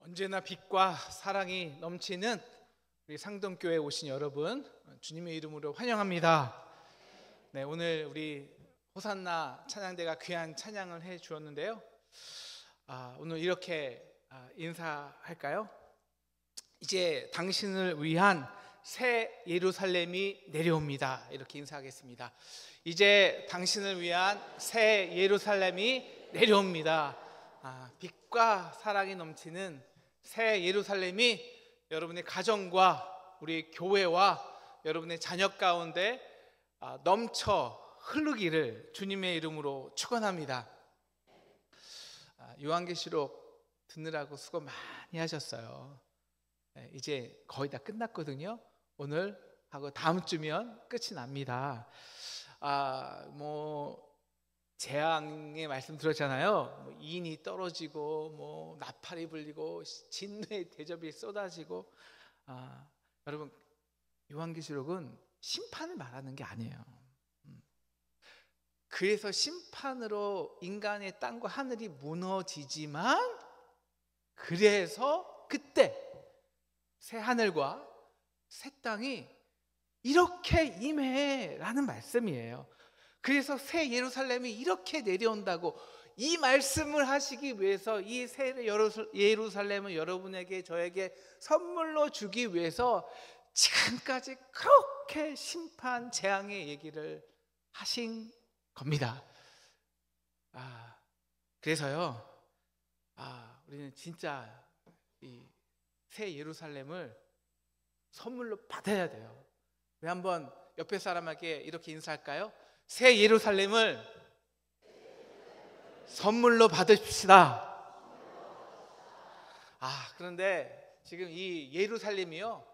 언제나 빛과 사랑이 넘치는 우리 상동교회에 오신 여러분, 주님의 이름으로 환영합니다. 네, 오늘 우리 호산나 찬양대가 귀한 찬양을 해 주었는데요. 오늘 이렇게 인사할까요? 이제 당신을 위한 새 예루살렘이 내려옵니다. 이렇게 인사하겠습니다. 이제 당신을 위한 새 예루살렘이 내려옵니다. 빛과 사랑이 넘치는 새 예루살렘이 여러분의 가정과 우리 교회와 여러분의 자녀 가운데 넘쳐 흐르기를 주님의 이름으로 축원합니다. 요한계시록 듣느라고 수고 많이 하셨어요. 이제 거의 다 끝났거든요. 오늘 하고 다음 주면 끝이 납니다. 재앙의 말씀 들었잖아요. 인이 떨어지고 나팔이 불리고 진노의 대접이 쏟아지고. 여러분, 요한계시록은 심판을 말하는 게 아니에요. 그래서 심판으로 인간의 땅과 하늘이 무너지지만, 그래서 그때 새 하늘과 새 땅이 이렇게 임해라는 말씀이에요. 그래서 새 예루살렘이 이렇게 내려온다고, 이 말씀을 하시기 위해서 이 새 예루살렘을 여러분에게 저에게 선물로 주기 위해서 지금까지 그렇게 심판 재앙의 얘기를 하신 겁니다. 그래서요, 우리는 진짜 이 새 예루살렘을 선물로 받아야 돼요. 우리 한번 옆에 사람에게 이렇게 인사할까요? 새 예루살렘을 선물로 받으십시다. 그런데 지금 이 예루살렘이요,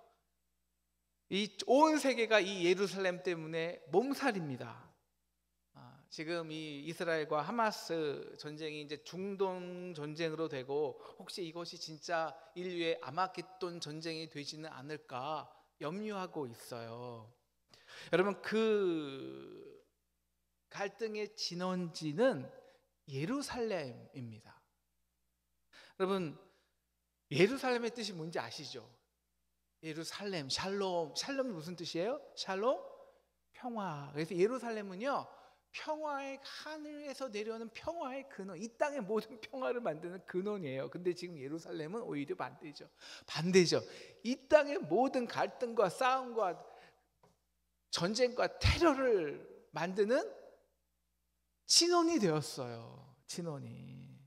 이 온 세계가 이 예루살렘 때문에 몸살입니다. 지금 이 이스라엘과 하마스 전쟁이 이제 중동 전쟁으로 되고, 혹시 이것이 진짜 인류의 아마겟돈 전쟁이 되지는 않을까 염려하고 있어요. 여러분, 그 갈등의 진원지는 예루살렘입니다. 여러분, 예루살렘의 뜻이 뭔지 아시죠? 예루살렘, 샬롬이 무슨 뜻이에요? 샬롬? 평화. 그래서 예루살렘은요, 평화의 하늘에서 내려오는 평화의 근원, 이 땅의 모든 평화를 만드는 근원이에요. 근데 지금 예루살렘은 오히려 반대죠. 이 땅의 모든 갈등과 싸움과 전쟁과 테러를 만드는 진원이 되었어요. 진원이.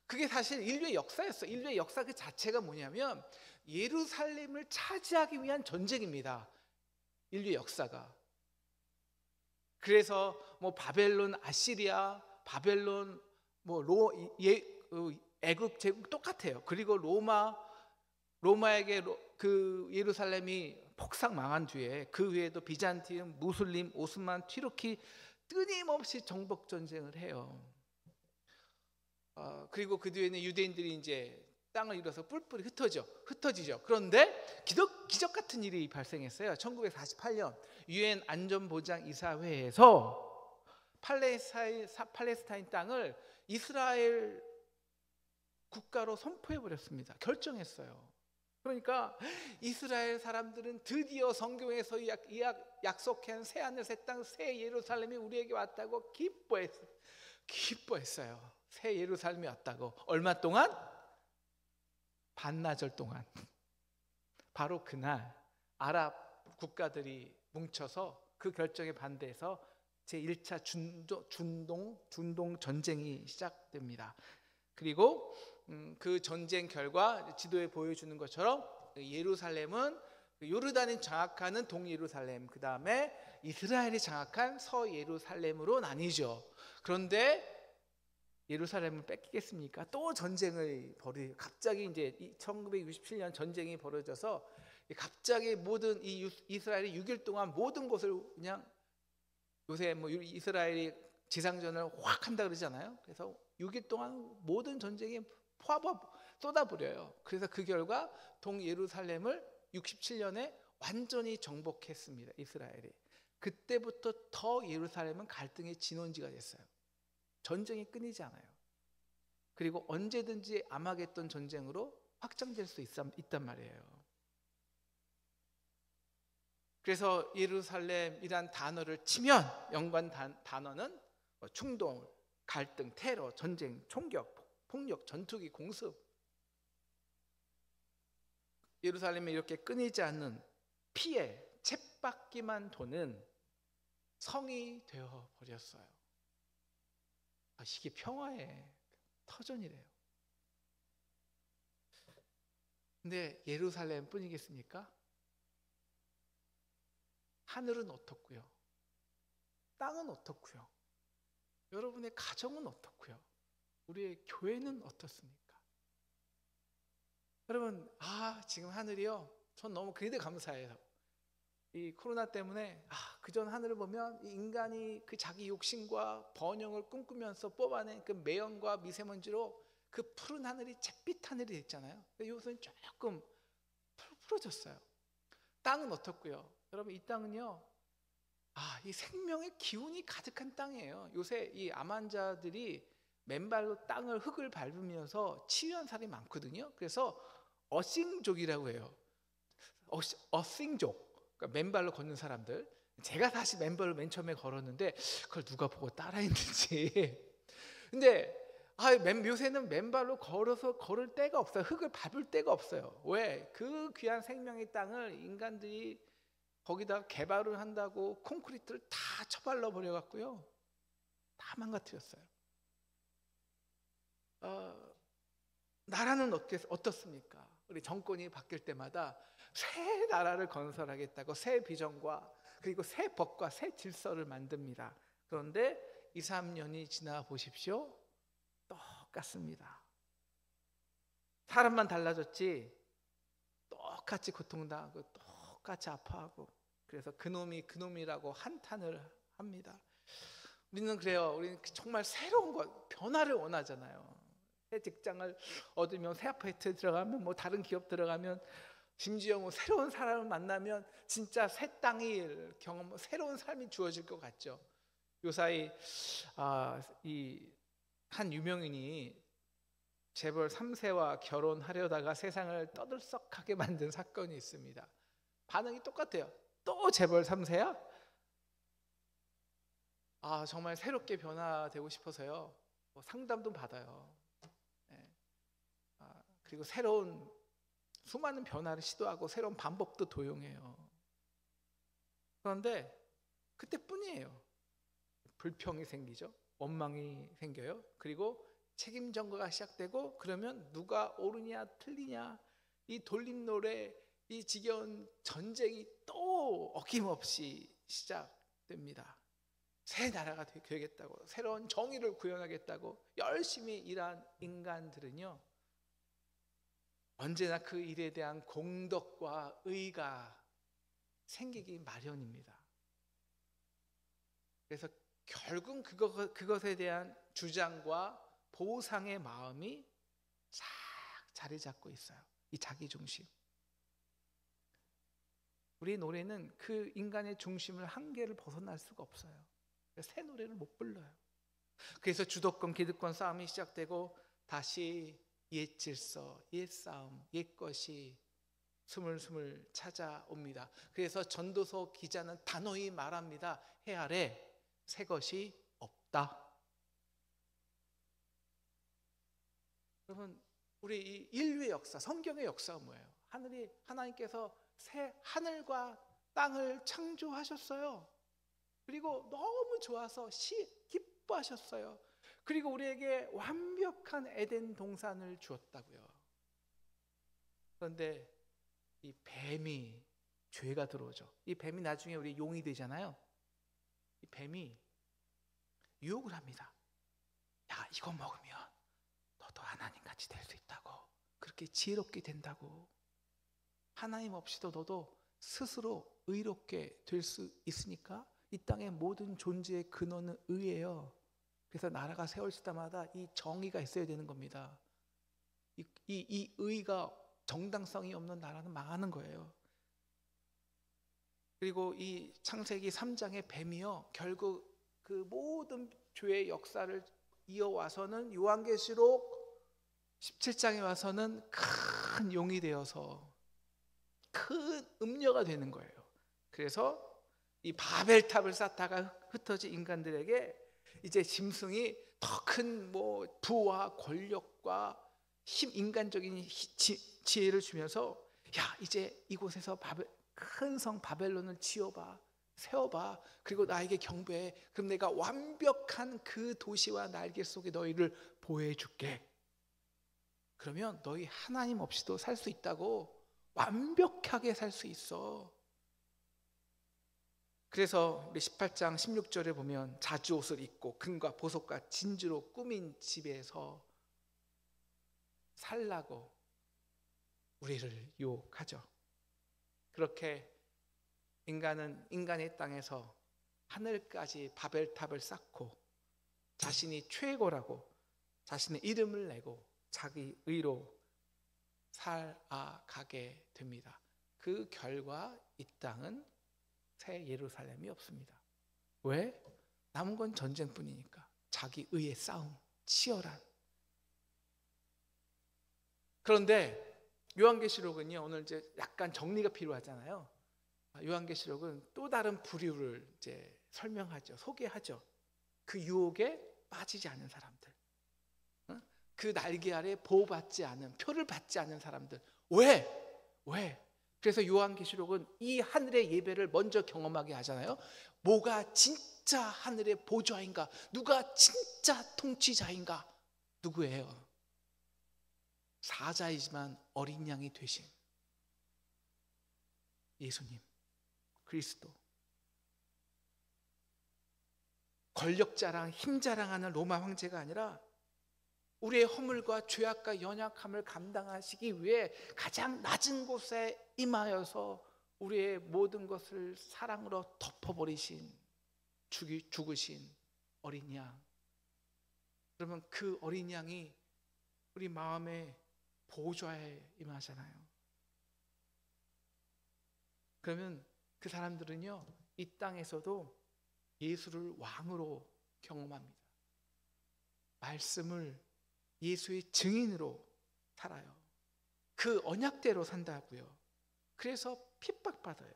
그게 사실 인류의 역사였어요. 인류의 역사 그 자체가 뭐냐면 예루살렘을 차지하기 위한 전쟁입니다. 인류의 역사가. 그래서 바벨론, 아시리아, 바벨론, 애굽, 제국 똑같아요. 그리고 로마에게 그 예루살렘이 폭삭 망한 뒤에 그 위에도 비잔티움, 무슬림, 오스만, 튀르키 끊임없이 정복 전쟁을 해요. 그리고 그 뒤에는 유대인들이 이제 땅을 잃어서 뿔뿔이 흩어지죠. 그런데 기적 같은 일이 발생했어요. 1948년 유엔 안전보장 이사회에서 팔레스타인 땅을 이스라엘 국가로 선포해 버렸습니다. 결정했어요. 그러니까 이스라엘 사람들은 드디어 성경에서 약속한 새 하늘 새 땅 새 예루살렘이 우리에게 왔다고 기뻐했어요. 새 예루살렘이 왔다고. 얼마 동안? 반나절 동안. 바로 그날 아랍 국가들이 뭉쳐서 그 결정에 반대해서 제1차 중동 전쟁이 시작됩니다. 그리고 그 전쟁 결과 지도에 보여주는 것처럼 예루살렘은 요르단이 장악하는 동예루살렘, 그 다음에 이스라엘이 장악한 서예루살렘으로 나뉘죠. 그런데 예루살렘을 뺏기겠습니까? 또 전쟁을 벌이고, 갑자기 이제 1967년 전쟁이 벌어져서 갑자기 모든 이스라엘이 6일 동안 모든 곳을 그냥, 요새 이스라엘이 지상전을 확 한다 그러잖아요. 그래서 6일 동안 모든 전쟁이 쏟아부려요. 그래서 그 결과 동예루살렘을 67년에 완전히 정복했습니다. 이스라엘이. 그때부터 더 예루살렘은 갈등의 진원지가 됐어요. 전쟁이 끊이지 않아요. 그리고 언제든지 아마겟돈 전쟁으로 확장될 수 있단 말이에요. 그래서 예루살렘이란 단어를 치면 연관 단어는 충동, 갈등, 테러, 전쟁, 총격, 폭력, 전투기, 공습. 예루살렘에 이렇게 끊이지 않는 피해, 쳇바퀴만 도는 성이 되어 버렸어요. 이게 평화의 터전이래요. 근데 예루살렘 뿐이겠습니까? 하늘은 어떻고요? 땅은 어떻고요? 여러분의 가정은 어떻고요? 우리의 교회는 어떻습니까? 여러분, 지금 하늘이요, 전 너무 그래도 감사해요. 이 코로나 때문에 그전 하늘을 보면 이 인간이 그 자기 욕심과 번영을 꿈꾸면서 뽑아낸 그 매연과 미세먼지로 그 푸른 하늘이 잿빛 하늘이 됐잖아요. 요새는 조금 푸러졌어요. 땅은 어떻고요? 여러분, 이 땅은요, 이 생명의 기운이 가득한 땅이에요. 요새 이 암 환자들이 맨발로 흙을 밟으면서 치유한 사람이 많거든요. 그래서 어싱족이라고 해요. 어싱족. 그러니까 맨발로 걷는 사람들. 제가 다시 맨발로 맨 처음에 걸었는데 그걸 누가 보고 따라했는지. 근데 요새는 맨발로 걸어서 걸을 데가 없어요. 흙을 밟을 데가 없어요. 왜? 그 귀한 생명의 땅을 인간들이 거기다 개발을 한다고 콘크리트를 다 쳐발라 버려갖고요, 다 망가뜨렸어요. 나라는 어떻습니까? 우리 정권이 바뀔 때마다 새 나라를 건설하겠다고 새 비전과 그리고 새 법과 새 질서를 만듭니다. 그런데 2, 3년이 지나 보십시오. 똑같습니다. 사람만 달라졌지 똑같이 고통당하고 똑같이 아파하고, 그래서 그놈이라고 한탄을 합니다. 우리는 그래요. 우리는 정말 새로운 것, 변화를 원하잖아요. 새 직장을 얻으면, 새 아파트에 들어가면, 뭐 다른 기업 들어가면, 심지어 뭐 새로운 사람을 만나면 진짜 새 땅이 경험, 새로운 삶이 주어질 것 같죠. 요사이 이 한 유명인이 재벌 3세와 결혼하려다가 세상을 떠들썩하게 만든 사건이 있습니다. 반응이 똑같아요. 또 재벌 3세야? 정말 새롭게 변화되고 싶어서요, 상담도 받아요. 네. 그리고 새로운 수많은 변화를 시도하고 새로운 방법도 도용해요. 그런데 그때뿐이에요. 불평이 생기죠. 원망이 생겨요. 그리고 책임 전가가 시작되고, 그러면 누가 옳으냐 틀리냐, 이 돌림노래, 이 지겨운 전쟁이 또 어김없이 시작됩니다. 새 나라가 되겠다고, 새로운 정의를 구현하겠다고 열심히 일한 인간들은요, 언제나 그 일에 대한 공덕과 의가 생기기 마련입니다. 그래서 결국 그것에 대한 주장과 보상의 마음이 싹 자리 잡고 있어요. 이 자기중심. 우리 노래는 그 인간의 중심을, 한계를 벗어날 수가 없어요. 새 노래를 못 불러요. 그래서 주도권, 기득권 싸움이 시작되고, 다시 옛 질서, 옛 싸움, 옛 것이 스물스물 찾아옵니다. 그래서 전도서 기자는 단호히 말합니다. 해 아래 새 것이 없다. 여러분, 우리 이 인류의 역사, 성경의 역사가 뭐예요? 하나님께서 새 하늘과 땅을 창조하셨어요. 그리고 너무 좋아서 기뻐하셨어요. 그리고 우리에게 완벽한 에덴 동산을 주었다고요. 그런데 이 뱀이, 죄가 들어오죠. 이 뱀이 나중에 우리 용이 되잖아요. 이 뱀이 유혹을 합니다. 야, 이거 먹으면 너도 하나님같이 될 수 있다고, 그렇게 지혜롭게 된다고, 하나님 없이도 너도 스스로 의롭게 될 수 있으니까, 이 땅의 모든 존재의 근원은 의예요. 그래서 나라가 세워질 때마다 이 정의가 있어야 되는 겁니다. 이 의가, 정당성이 없는 나라는 망하는 거예요. 그리고 이 창세기 3장의 뱀이요, 결국 그 모든 죄의 역사를 이어와서는 요한계시록 17장에 와서는 큰 용이 되어서 큰 음녀가 되는 거예요. 그래서 이 바벨탑을 쌓다가 흩어진 인간들에게 이제 짐승이 더 큰 뭐 부와 권력과 힘, 인간적인 지혜를 주면서 야, 이제 이곳에서 큰 성 바벨론을 지어봐, 세워봐, 그리고 나에게 경배해. 그럼 내가 완벽한 그 도시와 날개 속에 너희를 보호해줄게. 그러면 너희 하나님 없이도 살 수 있다고. 완벽하게 살 수 있어. 그래서 우리 18장 16절에 보면 자주 옷을 입고 금과 보석과 진주로 꾸민 집에서 살라고 우리를 유혹하죠. 그렇게 인간은 인간의 땅에서 하늘까지 바벨탑을 쌓고 자신이 최고라고 자신의 이름을 내고 자기 의로 살아가게 됩니다. 그 결과 이 땅은 새 예루살렘이 없습니다. 왜? 남은 건 전쟁뿐이니까. 자기 의의 싸움, 치열한. 그런데 요한계시록은요, 오늘 이제 약간 정리가 필요하잖아요. 요한계시록은 또 다른 부류를 이제 설명하죠. 소개하죠. 그 유혹에 빠지지 않은 사람들, 그 날개 아래 보호받지 않은, 표를 받지 않은 사람들. 왜? 그래서 요한계시록은 이 하늘의 예배를 먼저 경험하게 하잖아요. 뭐가 진짜 하늘의 보좌인가? 누가 진짜 통치자인가? 누구예요? 사자이지만 어린 양이 되신 예수님, 그리스도. 권력 자랑, 힘 자랑하는 로마 황제가 아니라 우리의 허물과 죄악과 연약함을 감당하시기 위해 가장 낮은 곳에 임하여서 우리의 모든 것을 사랑으로 덮어버리신, 죽으신 어린 양. 그러면 그 어린 양이 우리 마음의 보좌에 임하잖아요. 그러면 그 사람들은요, 이 땅에서도 예수를 왕으로 경험합니다. 말씀을 예수의 증인으로 살아요. 그 언약대로 산다고요. 그래서 핍박받아요.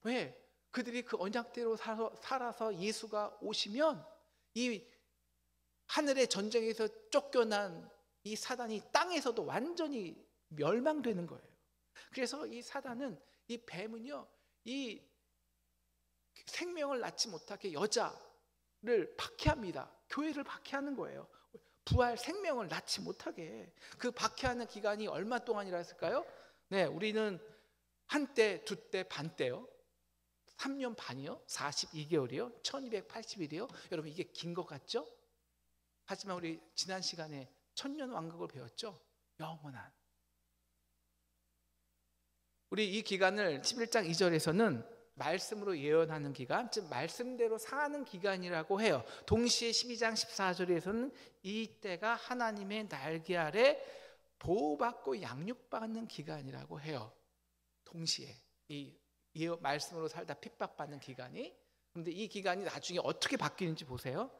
왜? 그들이 그 언약대로 살아서 예수가 오시면 이 하늘의 전쟁에서 쫓겨난 이 사단이 땅에서도 완전히 멸망되는 거예요. 그래서 이 사단은, 이 뱀은요, 이 생명을 낳지 못하게 여자를 박해합니다. 교회를 박해하는 거예요. 부활 생명을 낳지 못하게. 그 박해하는 기간이 얼마 동안이라 했을까요? 네, 우리는 한때, 두때, 반때요. 3년 반이요? 42개월이요? 1280일이요? 여러분, 이게 긴 것 같죠? 하지만 우리 지난 시간에 천년 왕국을 배웠죠? 영원한. 우리 이 기간을 11장 2절에서는 말씀으로 예언하는 기간, 즉 말씀대로 사는 기간이라고 해요. 동시에 12장 14절에서는 이때가 하나님의 날개 아래 보호받고 양육받는 기간이라고 해요. 동시에 이 말씀으로 살다 핍박받는 기간이. 그런데 이 기간이 나중에 어떻게 바뀌는지 보세요.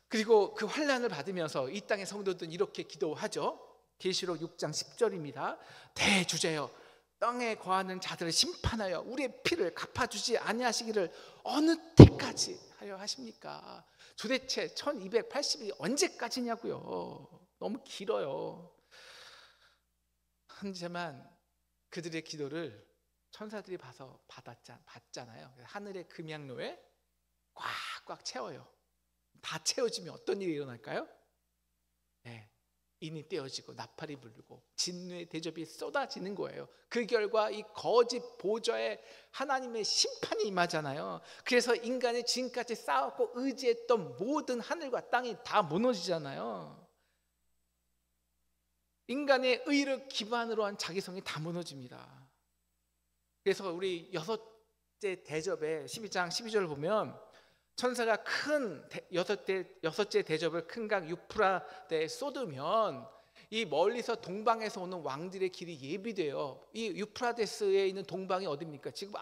그리고 그 환난을 받으면서 이 땅의 성도들은 이렇게 기도하죠. 계시록 6장 10절입니다. 대주제여, 땅에 거하는 자들을 심판하여 우리의 피를 갚아주지 아니하시기를 어느 때까지 하려 하십니까? 도대체 1280일이 언제까지냐고요. 너무 길어요. 하지만 그들의 기도를 천사들이 봐서 받잖아요. 하늘의 금양로에 꽉꽉 채워요. 다 채워지면 어떤 일이 일어날까요? 네, 인이 떼어지고 나팔이 불리고 진노의 대접이 쏟아지는 거예요. 그 결과 이 거짓 보좌에 하나님의 심판이 임하잖아요. 그래서 인간이 지금까지 쌓았고 의지했던 모든 하늘과 땅이 다 무너지잖아요. 인간의 의를 기반으로 한 자기성이 다 무너집니다. 그래서 우리 여섯째 대접에 12장 12절을 보면 천사가 큰 여섯째 대접을 큰 강 유프라데에 쏟으면 이 멀리서 동방에서 오는 왕들의 길이 예비돼요. 이 유프라데스에 있는 동방이 어디입니까? 지금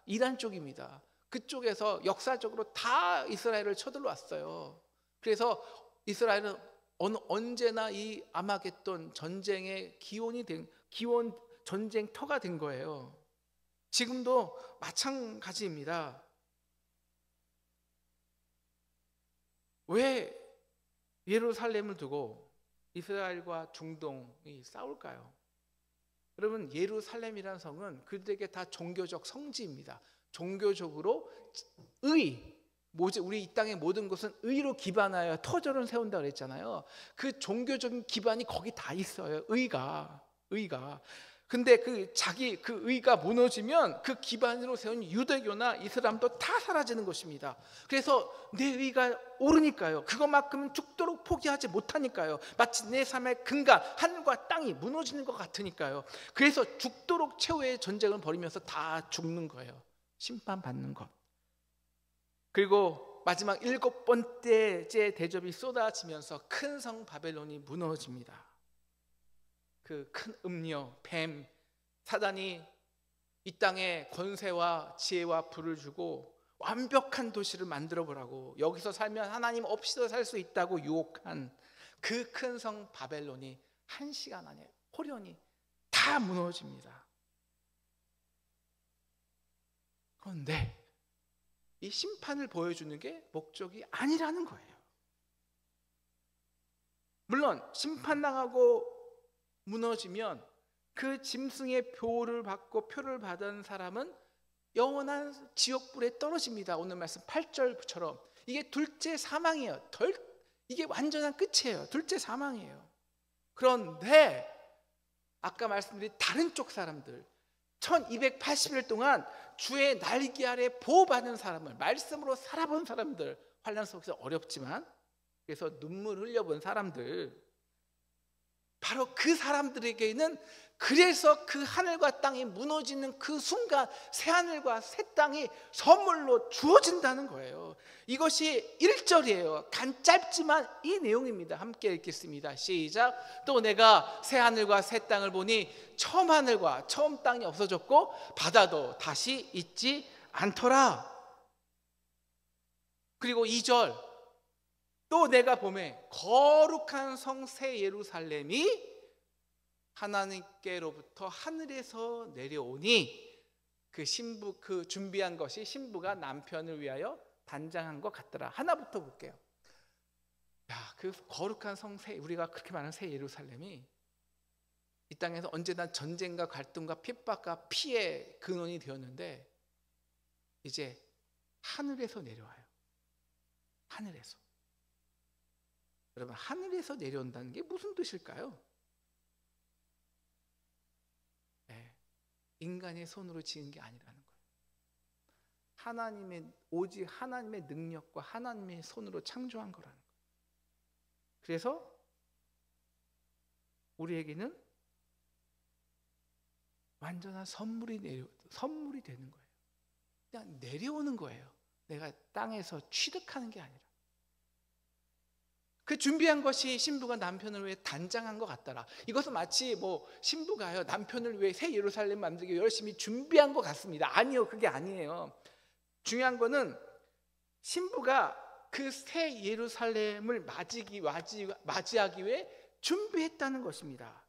이란 쪽입니다. 그쪽에서 역사적으로 다 이스라엘을 쳐들어왔어요. 그래서 이스라엘은 언제나 이 아마겟돈 전쟁의 기원 전쟁터가 된 거예요. 지금도 마찬가지입니다. 왜 예루살렘을 두고 이스라엘과 중동이 싸울까요? 여러분, 예루살렘이라는 성은 그들에게 다 종교적 성지입니다. 종교적으로 우리 이 땅의 모든 것은 의로 기반하여 터전을 세운다 그랬잖아요. 그 종교적인 기반이 거기 다 있어요. 의가. 근데 그 의가 무너지면 그 기반으로 세운 유대교나 이슬람도 다 사라지는 것입니다. 그래서 내 의가 오르니까요, 그것만큼은 죽도록 포기하지 못하니까요, 마치 내 삶의 근간 하늘과 땅이 무너지는 것 같으니까요. 그래서 죽도록 최후의 전쟁을 벌이면서 다 죽는 거예요. 심판받는 것. 그리고 마지막 7번째 대접이 쏟아지면서 큰 성 바벨론이 무너집니다. 그 큰 음녀, 뱀, 사단이 이 땅에 권세와 지혜와 부를 주고 완벽한 도시를 만들어 보라고, 여기서 살면 하나님 없이도 살 수 있다고 유혹한 그 큰 성 바벨론이 1시간 안에 호련히 다 무너집니다. 그런데 이 심판을 보여주는 게 목적이 아니라는 거예요. 물론 심판당하고 무너지면 그 짐승의 표를 받고 표를 받은 사람은 영원한 지옥불에 떨어집니다. 오늘 말씀 8절처럼 이게 둘째 사망이에요. 이게 완전한 끝이에요. 둘째 사망이에요. 그런데 아까 말씀드린 다른 쪽 사람들, 1280일 동안 주의 날개 아래 보호받은 사람을, 말씀으로 살아본 사람들, 환난 속에서 어렵지만 그래서 눈물 흘려본 사람들, 바로 그 사람들에게는 그래서 그 하늘과 땅이 무너지는 그 순간 새하늘과 새 땅이 선물로 주어진다는 거예요. 이것이 1절이에요. 짧지만 이 내용입니다. 함께 읽겠습니다. 시작. 또 내가 새하늘과 새 땅을 보니 처음 하늘과 처음 땅이 없어졌고 바다도 다시 있지 않더라. 그리고 2절. 또 내가 보매 거룩한 성 새 예루살렘이 하나님께로부터 하늘에서 내려오니 그 준비한 것이 신부가 남편을 위하여 단장한 것 같더라. 하나부터 볼게요. 그 거룩한 성 우리가 그렇게 말하는 새 예루살렘이 이 땅에서 언제나 전쟁과 갈등과 핍박과 피의 근원이 되었는데 이제 하늘에서 내려와요. 하늘에서. 여러분, 하늘에서 내려온다는 게 무슨 뜻일까요? 인간의 손으로 지은 게 아니라는 거예요. 오직 하나님의 능력과 하나님의 손으로 창조한 거라는 거예요. 그래서 우리에게는 완전한 선물이 되는 거예요. 그냥 내려오는 거예요. 내가 땅에서 취득하는 게 아니라. 그 준비한 것이 신부가 남편을 위해 단장한 것 같더라. 이것은 마치 신부가요 남편을 위해 새 예루살렘 만들기 열심히 준비한 것 같습니다. 아니요, 그게 아니에요. 중요한 거는 신부가 그 새 예루살렘을 맞이하기 위해 준비했다는 것입니다.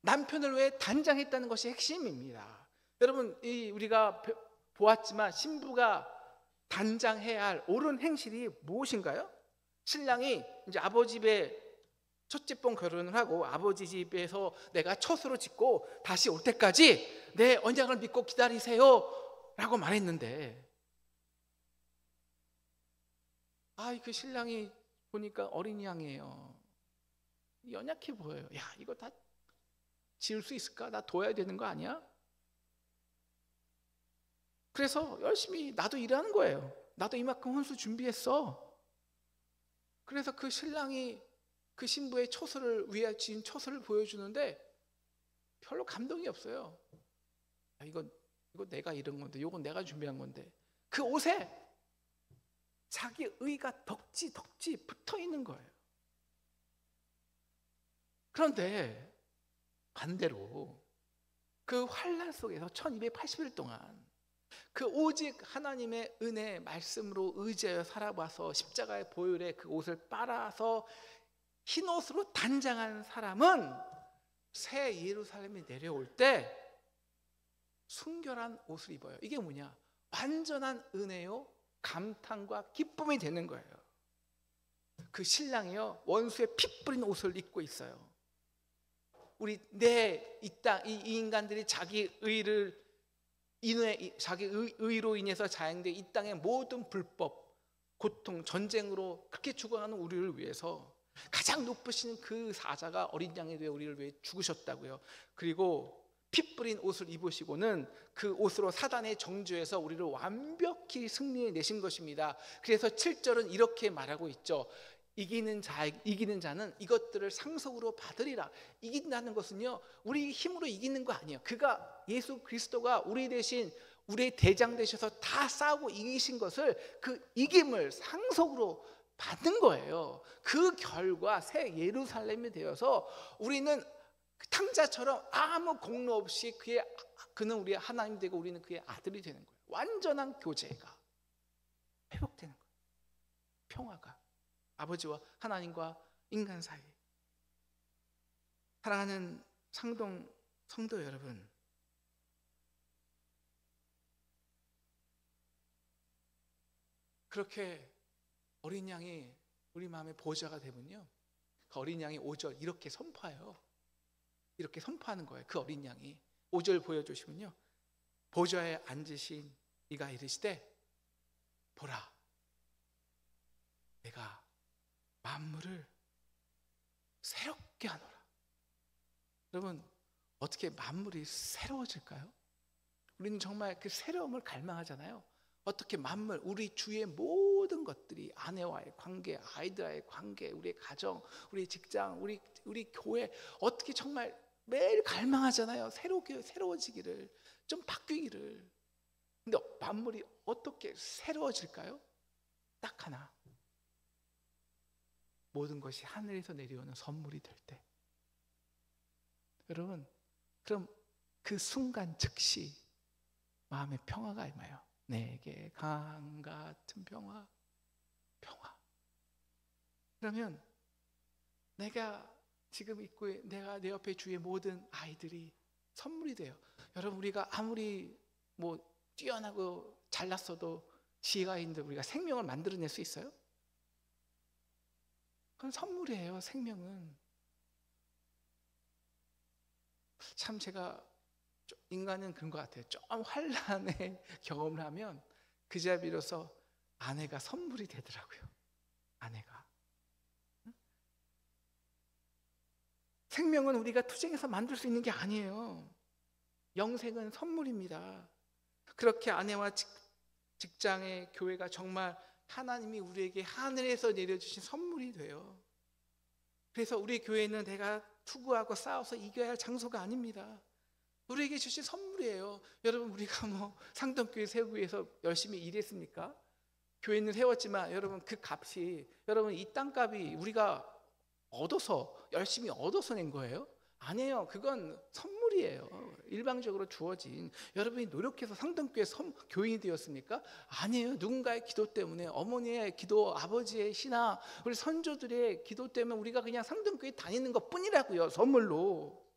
남편을 위해 단장했다는 것이 핵심입니다. 여러분, 우리가 보았지만 신부가 단장해야 할 옳은 행실이 무엇인가요? 신랑이 이제 아버지 집에 첫째 번 결혼을 하고 아버지 집에서 내가 처수로 짓고 다시 올 때까지 내 언약을 믿고 기다리세요 라고 말했는데, 그 신랑이 보니까 어린 양이에요. 연약해 보여요. 이거 다 지을 수 있을까? 나 둬야 되는 거 아니야? 그래서 열심히 나도 일하는 거예요. 나도 이만큼 혼수 준비했어. 그래서 그 신랑이 그 신부의 처소를 위해 지은 처소를 보여주는데 별로 감동이 없어요. 이거 내가 이런 건데, 이건 내가 준비한 건데, 그 옷에 자기 의가 덕지 붙어 있는 거예요. 그런데 반대로 그 환난 속에서 1280일 동안 그 오직 하나님의 은혜 말씀으로 의지하여 살아봐서 십자가의 보혈에 그 옷을 빨아서 흰 옷으로 단장한 사람은 새 예루살렘에 내려올 때 순결한 옷을 입어요. 이게 뭐냐? 완전한 은혜요, 감탄과 기쁨이 되는 거예요. 그 신랑이요, 원수의 피 뿌린 옷을 입고 있어요. 우리 이 인간들이 자기 의로 인해서 자행된 이 땅의 모든 불법, 고통, 전쟁으로 그렇게 죽어가는 우리를 위해서 가장 높으신 그 사자가 어린 양이 되어 우리를 위해 죽으셨다고요. 그리고 피 뿌린 옷을 입으시고는 그 옷으로 사단의 정죄에서 우리를 완벽히 승리해 내신 것입니다. 그래서 7절은 이렇게 말하고 있죠. 이기는 자는 이것들을 상속으로 받으리라. 이긴다는 것은요, 우리 힘으로 이기는 거 아니에요. 예수 그리스도가 우리 대신 우리의 대장 되셔서 다 싸우고 이기신 것을, 그 이김을 상속으로 받는 거예요. 그 결과 새 예루살렘이 되어서 우리는 탕자처럼 아무 공로 없이 그는 우리의 하나님 되고 우리는 그의 아들이 되는 거예요. 완전한 교제가 회복되는 거예요. 평화가 아버지와 하나님과 인간 사이. 사랑하는 상동 성도 여러분, 그렇게 어린 양이 우리 마음의 보좌가 되면요, 그 어린 양이 5절 이렇게 선포해요. 이렇게 선포하는 거예요. 그 어린 양이 5절 보여주시면요, 보좌에 앉으신 이가 이르시되 보라, 내가 만물을 새롭게 하노라. 여러분, 어떻게 만물이 새로워질까요? 우리는 정말 그 새로움을 갈망하잖아요. 어떻게 만물, 우리 주위의 모든 것들이, 아내와의 관계, 아이들과의 관계, 우리의 가정, 우리 직장, 우리 교회, 어떻게 정말 매일 갈망하잖아요. 새로워지기를, 좀 바뀌기를. 근데 만물이 어떻게 새로워질까요? 딱 하나, 모든 것이 하늘에서 내려오는 선물이 될 때. 여러분, 그럼 그 순간 즉시 마음의 평화가 임해요. 내게 강 같은 평화. 그러면 내가 지금 있고 내가 내 옆에 주위의 모든 아이들이 선물이 돼요. 여러분, 우리가 아무리 뛰어나고 잘났어도 지혜가 있는데 우리가 생명을 만들어낼 수 있어요? 그건 선물이에요. 생명은. 참, 제가 인간은 그런 것 같아요. 좀 환란의 경험을 하면 그제야 비로소 아내가 선물이 되더라고요. 아내가. 생명은 우리가 투쟁해서 만들 수 있는 게 아니에요. 영생은 선물입니다. 그렇게 아내와 직장의 교회가 정말 하나님이 우리에게 하늘에서 내려주신 선물이 돼요. 그래서 우리 교회는 내가 투구하고 싸워서 이겨야 할 장소가 아닙니다. 우리에게 주신 선물이에요. 여러분, 우리가 상동교회 세우기 위해서 열심히 일했습니까? 교회는 세웠지만 여러분, 그 값이, 여러분, 이 땅값이 우리가 열심히 얻어서 낸 거예요? 아니에요. 그건 선물이에요. 일방적으로 주어진. 여러분이 노력해서 상동교회 교인이 되었습니까? 아니에요. 누군가의 기도 때문에, 어머니의 기도, 아버지의 신앙, 우리 선조들의 기도 때문에 우리가 그냥 상동교회 다니는 것 뿐이라고요. 선물로.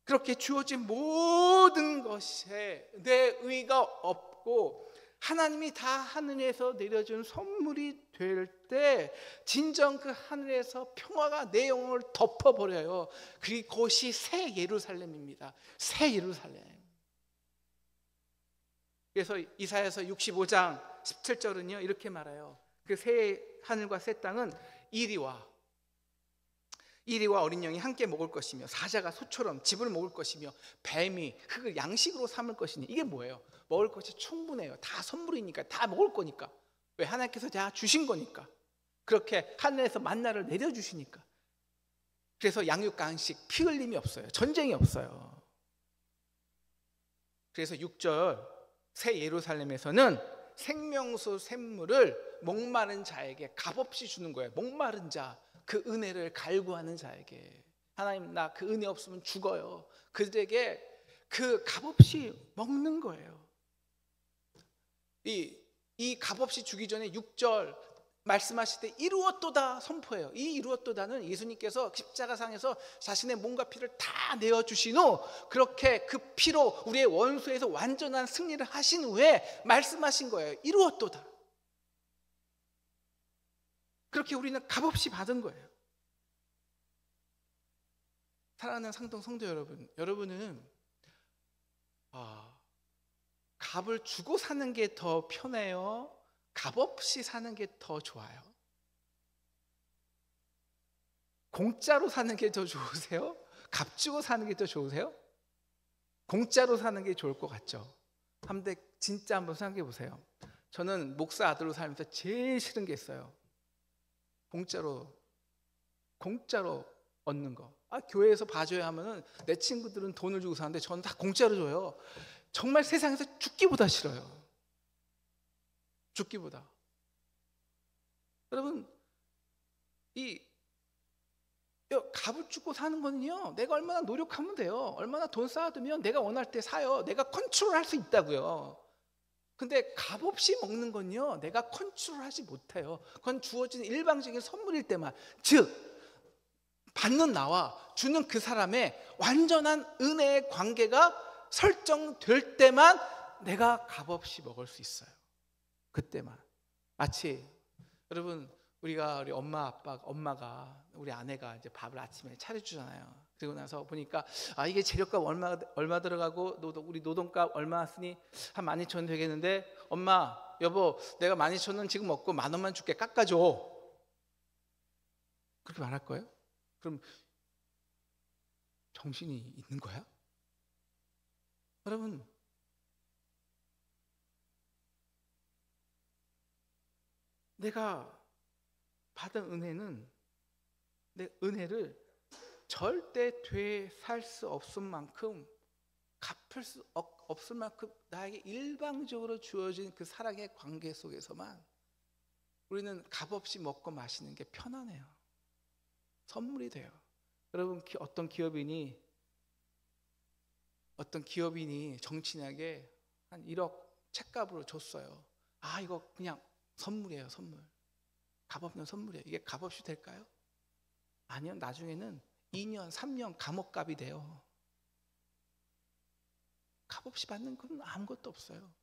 그렇게 주어진 모든 것에 내 의가 없고 하나님이 다 하늘에서 내려준 선물이 될 때 진정 그 하늘에서 평화가 내 영혼을 덮어버려요. 그곳이 새 예루살렘입니다. 새 예루살렘. 그래서 이사야서 65장 17절은요 이렇게 말해요. 그 새 하늘과 새 땅은 이리와 어린 양이 함께 먹을 것이며 사자가 소처럼 집을 먹을 것이며 뱀이 흙을 양식으로 삼을 것이니. 이게 뭐예요? 먹을 것이 충분해요. 다 선물이니까, 다 먹을 거니까. 왜? 하나님께서 다 주신 거니까. 그렇게 하늘에서 만나를 내려주시니까. 그래서 양육간식, 피 흘림이 없어요. 전쟁이 없어요. 그래서 6절 새 예루살렘에서는 생명수 샘물을 목마른 자에게 값없이 주는 거예요. 목마른 자, 그 은혜를 갈구하는 자에게. 하나님, 나 그 은혜 없으면 죽어요. 그들에게 그 값없이 먹는 거예요. 이 값없이 주기 전에 6절 말씀하실 때 이루었도다 선포해요. 이 이루었도다는 예수님께서 십자가상에서 자신의 몸과 피를 다 내어주신 후 그렇게 그 피로 우리의 원수에서 완전한 승리를 하신 후에 말씀하신 거예요. 이루었도다. 그렇게 우리는 값없이 받은 거예요. 사랑하는 상동 성도 여러분, 여러분은 값을 주고 사는 게 더 편해요? 값없이 사는 게 더 좋아요? 공짜로 사는 게 더 좋으세요? 값 주고 사는 게 더 좋으세요? 공짜로 사는 게 좋을 것 같죠? 근데 진짜 한번 생각해 보세요. 저는 목사 아들로 살면서 제일 싫은 게 있어요. 공짜로 얻는 거. 교회에서 봐줘야 하면은 내 친구들은 돈을 주고 사는데 저는 다 공짜로 줘요. 정말 세상에서 죽기보다 싫어요. 죽기보다. 여러분, 이 값을 주고 사는 거는요, 내가 얼마나 노력하면 돼요. 얼마나 돈 쌓아두면 내가 원할 때 사요. 내가 컨트롤할 수 있다고요. 근데 값없이 먹는 건요, 내가 컨트롤하지 못해요. 그건 주어진 일방적인 선물일 때만, 즉 받는 나와 주는 그 사람의 완전한 은혜의 관계가 설정될 때만 내가 값없이 먹을 수 있어요. 그때만. 마치 여러분, 우리 엄마가 우리 아내가 이제 밥을 아침에 차려주잖아요. 그리고 나서 보니까 이게 재료값 얼마 들어가고 우리 노동값 얼마 쓰니 한 12,000원 되겠는데, 엄마, 여보, 내가 12,000원 지금 먹고 10,000원만 줄게, 깎아줘. 그렇게 말할 거예요? 그럼 정신이 있는 거야? 여러분, 내가 받은 은혜는, 내 은혜를 절대 되살 수 없을 만큼, 갚을 수 없을 만큼 나에게 일방적으로 주어진 그 사랑의 관계 속에서만 우리는 값없이 먹고 마시는 게 편하네요. 선물이 돼요. 여러분, 어떤 기업인이 정친에게 한 1억 책값으로 줬어요. 이거 그냥 선물이에요. 선물. 값없는 선물이에요. 이게 값없이 될까요? 아니요. 나중에는 2년, 3년 감옥값이 돼요. 값없이 받는 건 아무것도 없어요.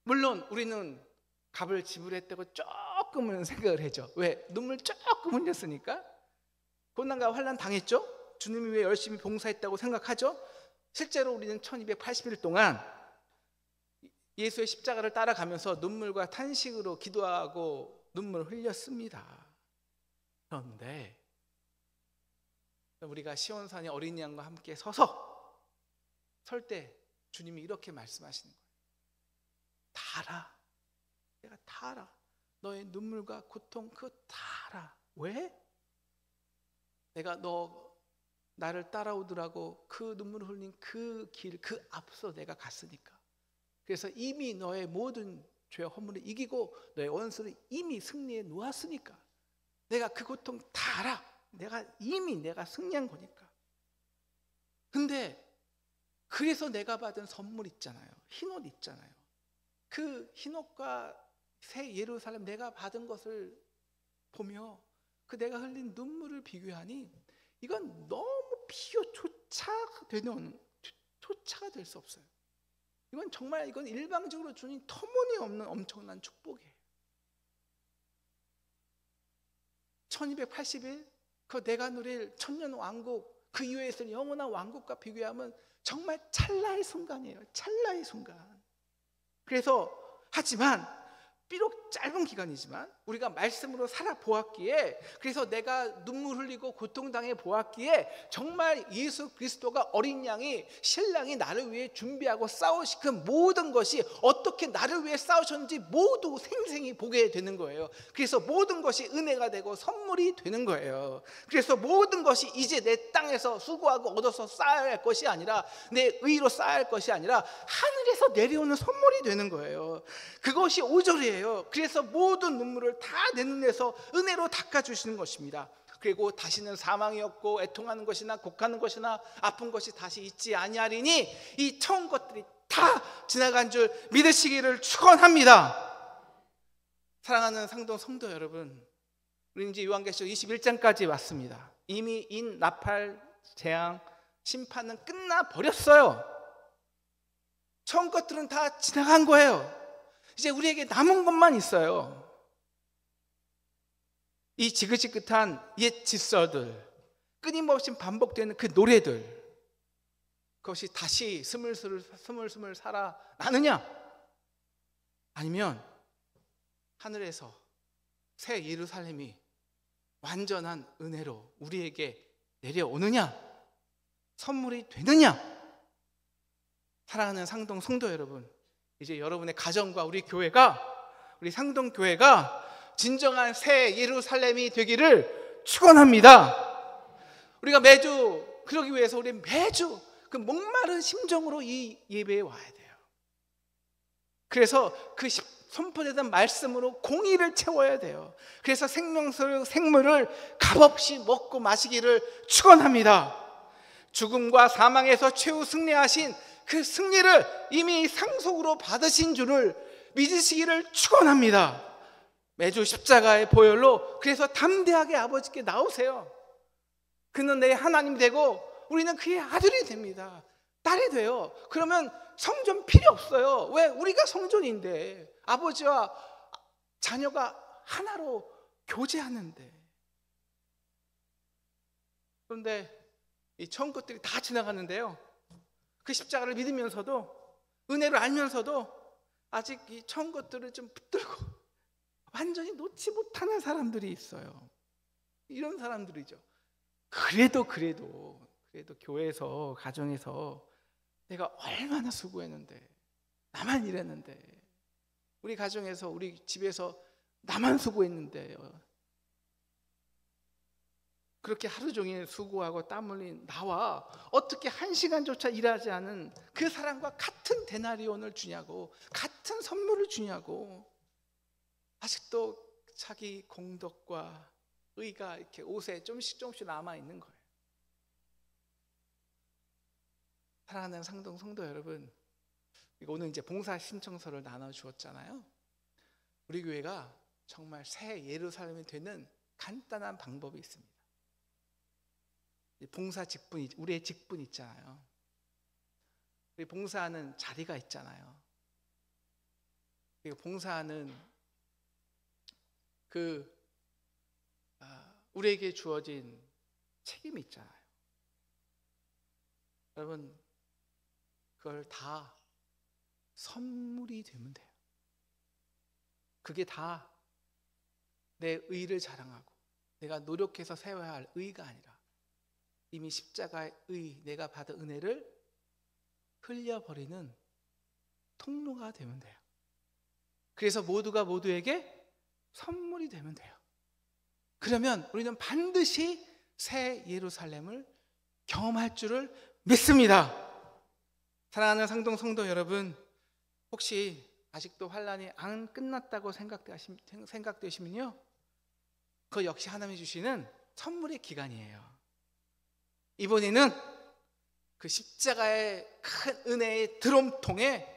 물론 우리는 값을 지불했다고 조금은 생각을 하죠. 왜? 눈물 조금 흘렸으니까. 고난과 환난 당했죠? 주님이 왜 열심히 봉사했다고 생각하죠? 실제로 우리는 1280일 동안 예수의 십자가를 따라가면서 눈물과 탄식으로 기도하고 눈물을 흘렸습니다. 그런데 우리가 시온산의 어린 양과 함께 설 때 주님이 이렇게 말씀하시는 거예요. 다 알아. 내가 다 알아. 너의 눈물과 고통 그거 다 알아. 왜? 내가 나를 따라오더라고 그 눈물을 흘린 그 길, 그 앞서 내가 갔으니까. 그래서 이미 너의 모든 죄와 허물을 이기고 너의 원수를 이미 승리해 놓았으니까. 내가 그 고통 다 알아. 내가 승리한 거니까. 근데 그래서 내가 받은 선물 있잖아요. 흰옷 있잖아요. 그 흰옷과 새 예루살렘 내가 받은 것을 보며 그 내가 흘린 눈물을 비교하니 이건 너무 비교조차가 될 수 없어요. 이건 일방적으로 주는 터무니없는 엄청난 축복이에요. 1280일 그 내가 누릴 천년 왕국, 그 이후에 있을 영원한 왕국과 비교하면 정말 찰나의 순간이에요. 찰나의 순간. 그래서 하지만 비록 짧은 기간이지만 우리가 말씀으로 살아보았기에, 그래서 내가 눈물 흘리고 고통당해 보았기에 정말 예수 그리스도가 어린 양이, 신랑이 나를 위해 준비하고 싸우신 그 모든 것이 어떻게 나를 위해 싸우셨는지 모두 생생히 보게 되는 거예요. 그래서 모든 것이 은혜가 되고 선물이 되는 거예요. 그래서 모든 것이 이제 내 땅에서 수고하고 얻어서 쌓아야 할 것이 아니라, 내 의로 쌓아야 할 것이 아니라 하늘에서 내려오는 선물이 되는 거예요. 그것이 5절이에요. 그래서 모든 눈물을 다 내 눈에서 은혜로 닦아주시는 것입니다. 그리고 다시는 사망이 없고 애통하는 것이나 곡하는 것이나 아픈 것이 다시 있지 아니하리니 이 처음 것들이 다 지나간 줄 믿으시기를 축원합니다. 사랑하는 상동 성도 여러분, 우리 이제 요한계시록 21장까지 왔습니다. 이미 인, 나팔, 재앙, 심판은 끝나 버렸어요. 처음 것들은 다 지나간 거예요. 이제 우리에게 남은 것만 있어요. 이 지긋지긋한 옛 질서들, 끊임없이 반복되는 그 노래들, 그것이 다시 스물스물 살아나느냐? 아니면 하늘에서 새 예루살렘이 완전한 은혜로 우리에게 내려오느냐? 선물이 되느냐? 사랑하는 상동 성도 여러분, 이제 여러분의 가정과 우리 교회가, 우리 상동교회가 진정한 새 예루살렘이 되기를 축원합니다. 우리가 매주 그러기 위해서 우리 매주 그 목마른 심정으로 이 예배에 와야 돼요. 그래서 그 선포되던 말씀으로 공의를 채워야 돼요. 그래서 생물을 값없이 먹고 마시기를 축원합니다. 죽음과 사망에서 최후 승리하신 그 승리를 이미 상속으로 받으신 줄을 믿으시기를 축원합니다. 매주 십자가의 보혈로, 그래서 담대하게 아버지께 나오세요. 그는 내 하나님이 되고 우리는 그의 아들이 됩니다. 딸이 돼요. 그러면 성전 필요 없어요. 왜? 우리가 성전인데, 아버지와 자녀가 하나로 교제하는데. 그런데 이 처음 것들이 다 지나갔는데요, 그 십자가를 믿으면서도, 은혜를 알면서도 아직 이 처음 것들을 좀 붙들고 완전히 놓지 못하는 사람들이 있어요. 이런 사람들이죠. 그래도 교회에서, 가정에서 내가 얼마나 수고했는데, 나만 일했는데, 우리 가정에서, 우리 집에서 나만 수고했는데요, 그렇게 하루 종일 수고하고 땀 흘린 나와 어떻게 1시간조차 일하지 않은 그 사람과 같은 데나리온을 주냐고, 같은 선물을 주냐고. 아직도 자기 공덕과 의가 이렇게 옷에 조금씩 남아 있는 거예요. 사랑하는 상동 성도 여러분, 오늘 이제 봉사 신청서를 나눠 주었잖아요. 우리 교회가 정말 새 예루살렘이 되는 간단한 방법이 있습니다. 봉사 직분, 우리의 직분 있잖아요. 우리 봉사하는 자리가 있잖아요. 그리고 봉사하는 우리에게 주어진 책임이 있잖아요. 여러분, 그걸 다 선물이 되면 돼요. 그게 다 내 의를 자랑하고 내가 노력해서 세워야 할 의가 아니라 이미 십자가의 의, 내가 받은 은혜를 흘려버리는 통로가 되면 돼요. 그래서 모두가 모두에게 선물이 되면 돼요. 그러면 우리는 반드시 새 예루살렘을 경험할 줄을 믿습니다. 사랑하는 상동 성도 여러분, 혹시 아직도 환난이 안 끝났다고 생각되시면요, 그거 역시 하나님이 주시는 선물의 기간이에요. 이번에는 그 십자가의 큰 은혜의 드럼통에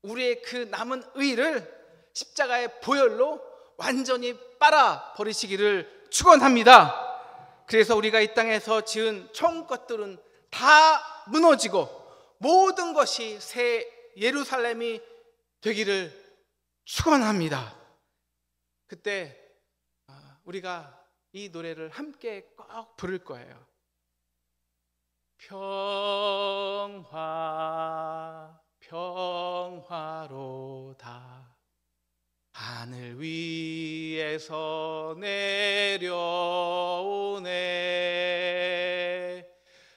우리의 그 남은 의를 십자가의 보혈로 완전히 빨아 버리시기를 축원합니다. 그래서 우리가 이 땅에서 지은 총 것들은 다 무너지고 모든 것이 새 예루살렘이 되기를 축원합니다. 그때 우리가 이 노래를 함께 꼭 부를 거예요. 평화 평화로다 하늘 위에서 내려오네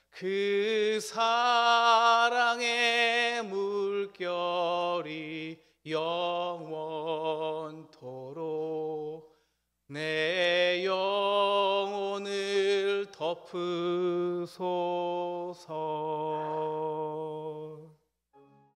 그 사랑의 물결이 영원토록 내 영혼을 덮으소서.